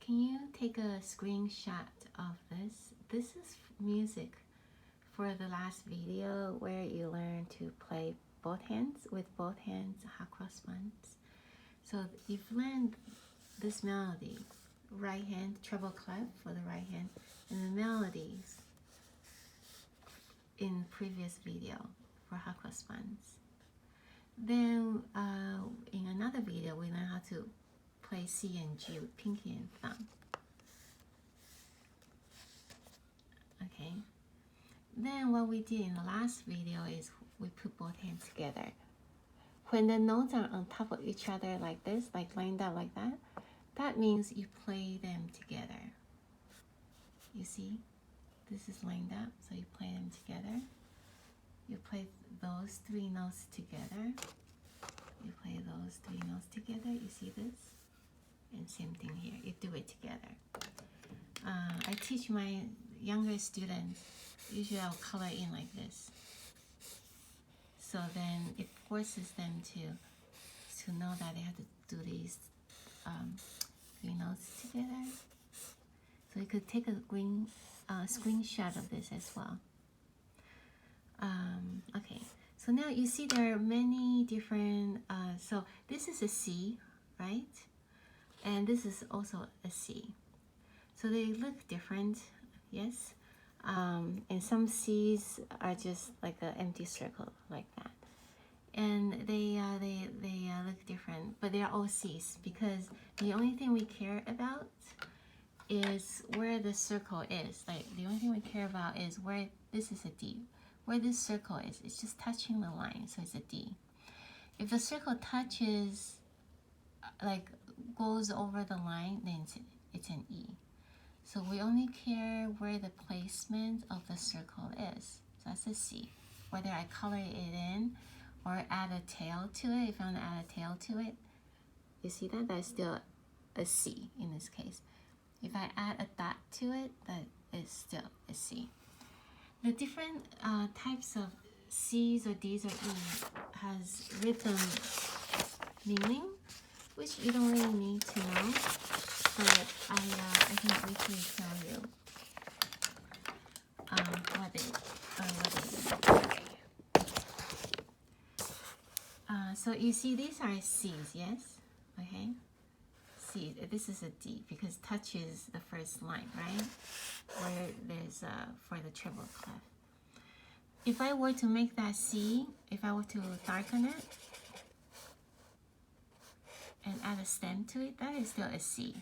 can you take a screenshot of this? This is music for the last video where you learn to play both hands with both hands, hot cross buns. So you've learned this melody, right hand, treble clef for the right hand, and the melodies in previous video for hot cross buns. Then in another video we learn how to play C and G with pinky and thumb. Okay. Then what we did in the last video is we put both hands together. When the notes are on top of each other like this, like lined up like that, that means you play them together. You see? This is lined up, so you play them together. You play those three notes together. You play those three notes together. You see this? And same thing here. You do it together. I teach my younger students. Usually I'll color in like this. So then it forces them to know that they have to do these three notes together. So you could take a screenshot of this as well. Okay, so now you see there are many different, so this is a C, right? And this is also a C. So they look different, yes? And some C's are just like an empty circle like that. And they look different, but they are all C's because the only thing we care about is where the circle is. Like the only thing we care about is where this is a D. Where this circle is, it's just touching the line, so it's a D. If the circle touches, like goes over the line, then it's an E. So we only care where the placement of the circle is. So that's a C. Whether I color it in or add a tail to it, if I want to add a tail to it, you see that? That's still a C in this case. If I add a dot to it, that is still a C. The different types of C's or D's or E's has rhythm meaning, which you don't really need to know, but I can briefly tell you what they mean. So you see these are C's, yes? Okay. C, this is a D because touches the first line, right? Where there's for the treble clef. If I were to make that C, if I were to darken it and add a stem to it, that is still a C.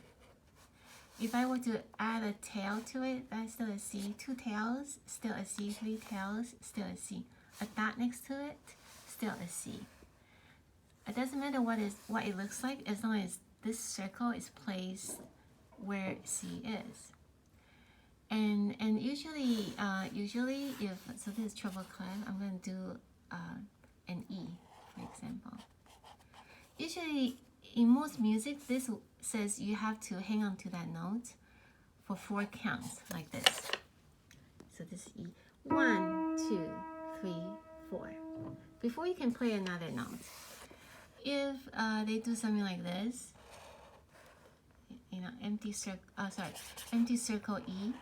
If I were to add a tail to it, that's still a C. Two tails, still a C. Three tails, still a C. A dot next to it, still a C. It doesn't matter what it looks like as long as this circle is placed where C is. And usually if, so this is treble clef, I'm going to do an E, for example. Usually in most music, this says you have to hang on to that note for 4 counts, like this. So this is E. 1, 2, 3, 4. Before you can play another note. If they do something like this, you know, empty circle E,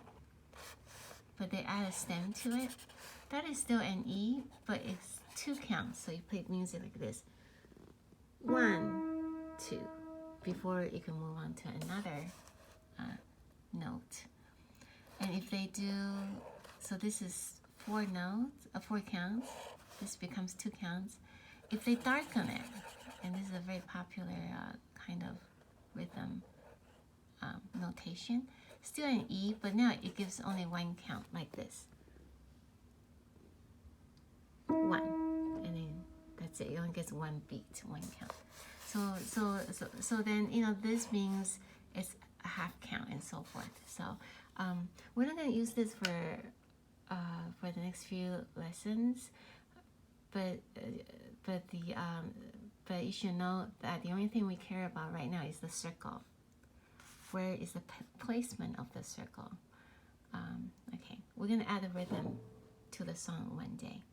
but they add a stem to it, that is still an E, but it's 2 counts. So you play music like this. 1, 2, before you can move on to another note. And if they do, so this is 4 notes, 4 counts, this becomes 2 counts. If they darken it, and this is a very popular kind of rhythm notation, still an E, but now it gives only 1 count, like this. 1, and then that's it. It only gets 1 beat, 1 count. So then, you know, this means it's a half count and so forth. So we're not going to use this for the next few lessons, but you should know that the only thing we care about right now is the circle. Where is the placement of the circle? Okay, we're going to add a rhythm to the song one day.